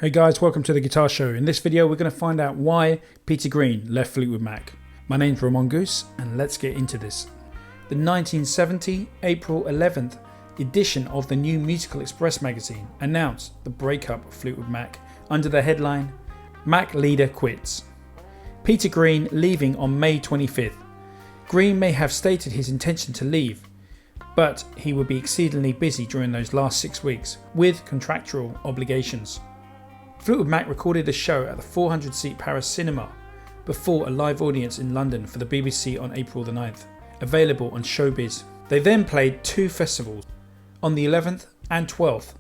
Hey guys, welcome to the Guitar Show. In this video we're going to find out why Peter Green left Fleetwood Mac. My name's Ramon Goose and let's get into this. The 1970 April 11th edition of the New Musical Express magazine announced the breakup of Fleetwood Mac under the headline, Mac Leader Quits. Peter Green leaving on May 25th. Green may have stated his intention to leave, but he would be exceedingly busy during those last 6 weeks with contractual obligations. Fleetwood Mac recorded a show at the 400-seat Paris Cinema before a live audience in London for the BBC on April the 9th, available on Showbiz. They then played 2 festivals, on the 11th and 12th.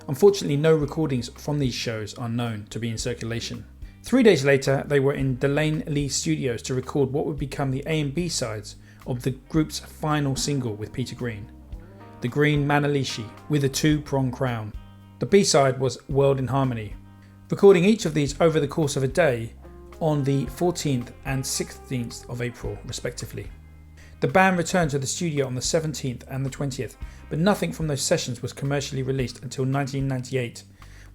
Unfortunately, no recordings from these shows are known to be in circulation. 3 days later, they were in Delane Lee Studios to record what would become the A and B sides of the group's final single with Peter Green, The Green Manalishi with a 2-prong crown. The B-side was World in Harmony, recording each of these over the course of a day on the 14th and 16th of April respectively. The band returned to the studio on the 17th and the 20th, but nothing from those sessions was commercially released until 1998,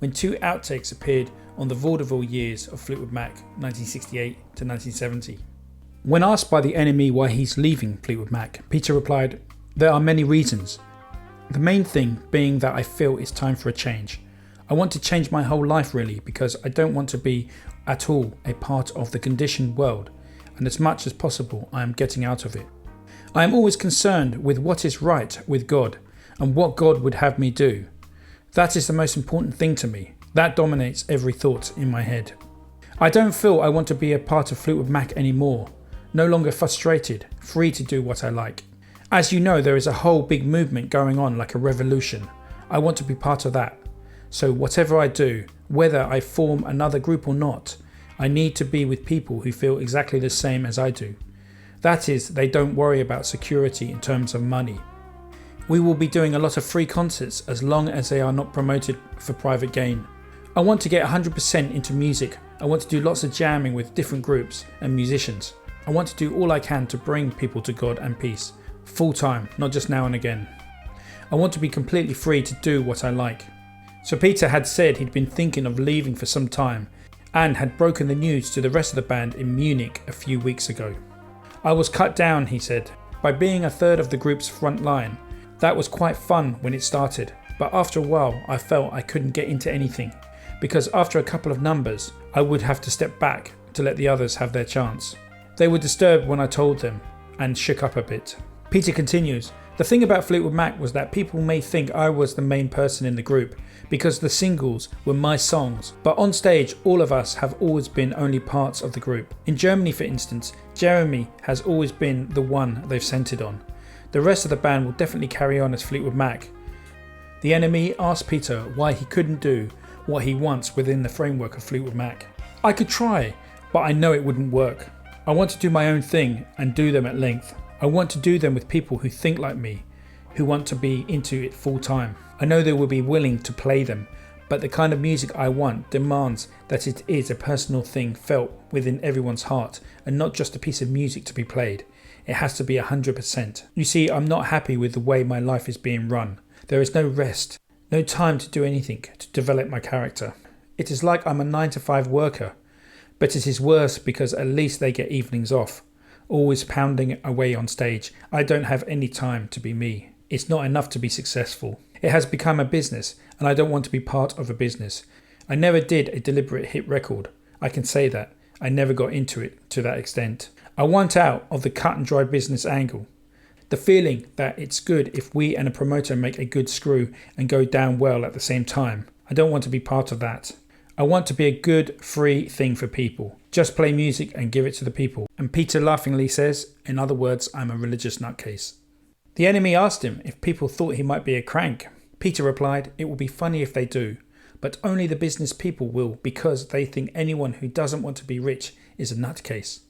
when 2 outtakes appeared on the vaudeville years of Fleetwood Mac, 1968 to 1970. When asked by the NME why he's leaving Fleetwood Mac, Peter replied, "There are many reasons. The main thing being that I feel it's time for a change. I want to change my whole life really, because I don't want to be at all a part of the conditioned world, and as much as possible I am getting out of it. I am always concerned with what is right with God and what God would have me do. That is the most important thing to me. That dominates every thought in my head. I don't feel I want to be a part of Fleetwood Mac anymore, no longer frustrated, free to do what I like. As you know, there is a whole big movement going on like a revolution. I want to be part of that. So whatever I do, whether I form another group or not, I need to be with people who feel exactly the same as I do. That is, they don't worry about security in terms of money. We will be doing a lot of free concerts as long as they are not promoted for private gain. I want to get 100% into music. I want to do lots of jamming with different groups and musicians. I want to do all I can to bring people to God and peace, full time, not just now and again. I want to be completely free to do what I like." So Peter had said he'd been thinking of leaving for some time and had broken the news to the rest of the band in Munich a few weeks ago. "I was cut down," he said, "by being a third of the group's front line. That was quite fun when it started, but after a while I felt I couldn't get into anything, because after a couple of numbers I would have to step back to let the others have their chance. They were disturbed when I told them and shook up a bit." Peter continues, "The thing about Fleetwood Mac was that people may think I was the main person in the group because the singles were my songs, but on stage all of us have always been only parts of the group. In Germany, for instance, Jeremy has always been the one they've centred on. The rest of the band will definitely carry on as Fleetwood Mac." The NME asked Peter why he couldn't do what he wants within the framework of Fleetwood Mac. "I could try, but I know it wouldn't work. I want to do my own thing and do them at length. I want to do them with people who think like me, who want to be into it full time. I know they will be willing to play them, but the kind of music I want demands that it is a personal thing felt within everyone's heart and not just a piece of music to be played. It has to be 100%. You see, I'm not happy with the way my life is being run. There is no rest, no time to do anything to develop my character. It is like I'm a 9-to-5 worker, but it is worse because at least they get evenings off. Always pounding away on stage. I don't have any time to be me. It's not enough to be successful. It has become a business and I don't want to be part of a business. I never did a deliberate hit record. I can say that. I never got into it to that extent. I want out of the cut and dry business angle. The feeling that it's good if we and a promoter make a good screw and go down well at the same time. I don't want to be part of that. I want to be a good, free thing for people. Just play music and give it to the people." And Peter laughingly says, "In other words, I'm a religious nutcase." The enemy asked him if people thought he might be a crank. Peter replied, "It will be funny if they do, but only the business people will, because they think anyone who doesn't want to be rich is a nutcase.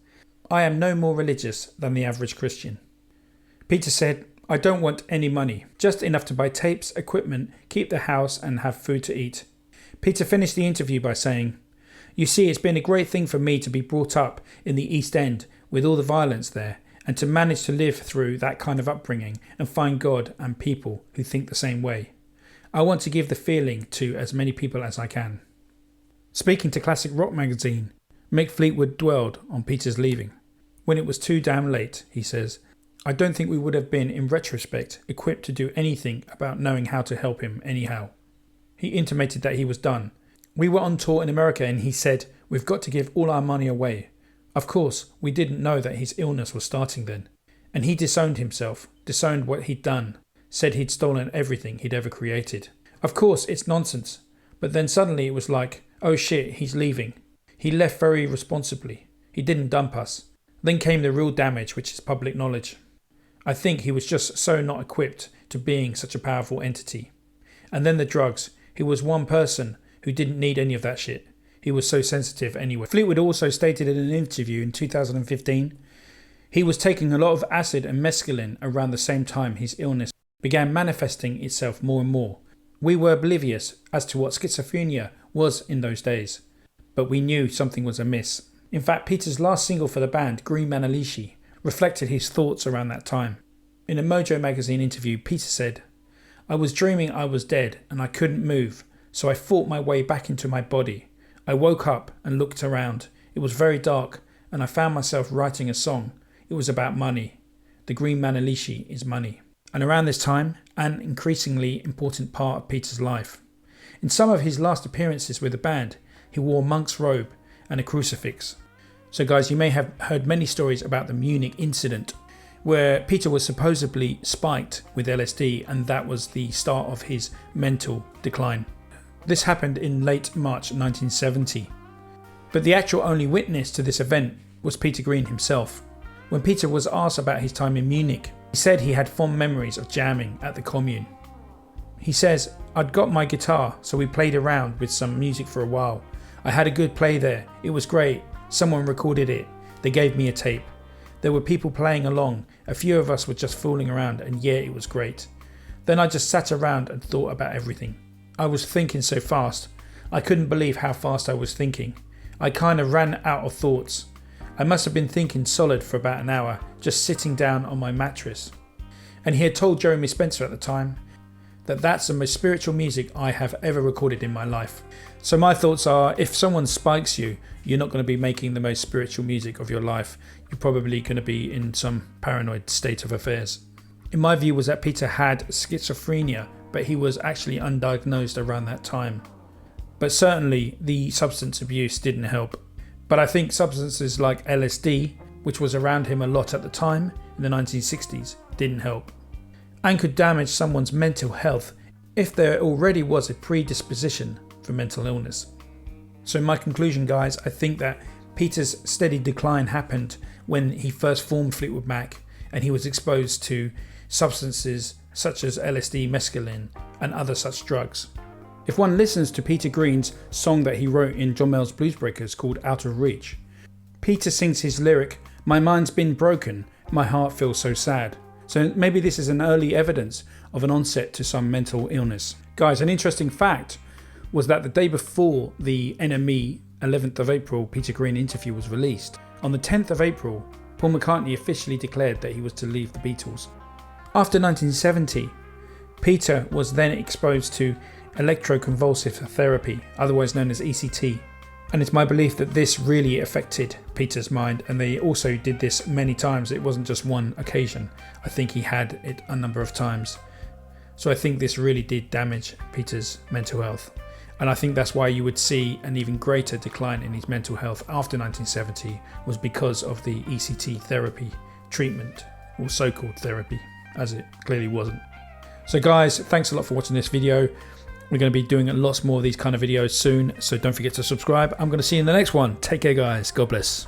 I am no more religious than the average Christian." Peter said, "I don't want any money, just enough to buy tapes, equipment, keep the house and have food to eat." Peter finished the interview by saying, "You see, it's been a great thing for me to be brought up in the East End with all the violence there, and to manage to live through that kind of upbringing and find God and people who think the same way. I want to give the feeling to as many people as I can." Speaking to Classic Rock magazine, Mick Fleetwood dwelled on Peter's leaving. When it was too damn late, he says, I don't think we would have been, in retrospect, equipped to do anything about knowing how to help him anyhow. He intimated that he was done. We were on tour in America and he said, we've got to give all our money away. Of course, we didn't know that his illness was starting then. And he disowned himself, disowned what he'd done, said he'd stolen everything he'd ever created. Of course, it's nonsense. But then suddenly it was like, oh shit, he's leaving. He left very responsibly. He didn't dump us. Then came the real damage, which is public knowledge. I think he was just so not equipped to being such a powerful entity. And then the drugs. He was one person who didn't need any of that shit. He was so sensitive anyway. Fleetwood also stated in an interview in 2015, he was taking a lot of acid and mescaline around the same time his illness began manifesting itself more and more. We were oblivious as to what schizophrenia was in those days, but we knew something was amiss. In fact, Peter's last single for the band, Green Manalishi, reflected his thoughts around that time. In a Mojo magazine interview, Peter said, I was dreaming I was dead and I couldn't move, so I fought my way back into my body. I woke up and looked around. It was very dark and I found myself writing a song. It was about money. The Green Manalishi is money. And around this time, an increasingly important part of Peter's life. In some of his last appearances with the band, he wore a monk's robe and a crucifix. So guys, you may have heard many stories about the Munich incident, where Peter was supposedly spiked with LSD and that was the start of his mental decline. This happened in late March 1970. But the actual only witness to this event was Peter Green himself. When Peter was asked about his time in Munich, he said he had fond memories of jamming at the Commune. He says, I'd got my guitar, so we played around with some music for a while. I had a good play there. It was great. Someone recorded it. They gave me a tape. There were people playing along. A few of us were just fooling around and yeah, it was great. Then I just sat around and thought about everything. I was thinking so fast. I couldn't believe how fast I was thinking. I kind of ran out of thoughts. I must have been thinking solid for about an hour, just sitting down on my mattress. And he had told Jeremy Spencer at the time that that's the most spiritual music I have ever recorded in my life. So my thoughts are, if someone spikes you, you're not going to be making the most spiritual music of your life. You're probably going to be in some paranoid state of affairs. In my view was that Peter had schizophrenia, but he was actually undiagnosed around that time. But certainly the substance abuse didn't help. But I think substances like LSD, which was around him a lot at the time in the 1960s, didn't help. And could damage someone's mental health if there already was a predisposition for mental illness. So in my conclusion, guys, I think that Peter's steady decline happened when he first formed Fleetwood Mac and he was exposed to substances such as LSD, mescaline and other such drugs. If one listens to Peter Green's song that he wrote in John Mayall's Bluesbreakers called Out of Reach, Peter sings his lyric, my mind's been broken, my heart feels so sad. So maybe this is an early evidence of an onset to some mental illness. Guys, an interesting fact was that the day before the NME 11th of April Peter Green interview was released, on the 10th of April, Paul McCartney officially declared that he was to leave the Beatles. After 1970, Peter was then exposed to electroconvulsive therapy, otherwise known as ECT. And it's my belief that this really affected Peter's mind, and they also did this many times. It wasn't just one occasion. I think he had it a number of times. So I think this really did damage Peter's mental health. And I think that's why you would see an even greater decline in his mental health after 1970 was because of the ECT therapy treatment, or so-called therapy, as it clearly wasn't. So guys, thanks a lot for watching this video. We're going to be doing lots more of these kind of videos soon, so don't forget to subscribe. I'm going to see you in the next one. Take care, guys. God bless.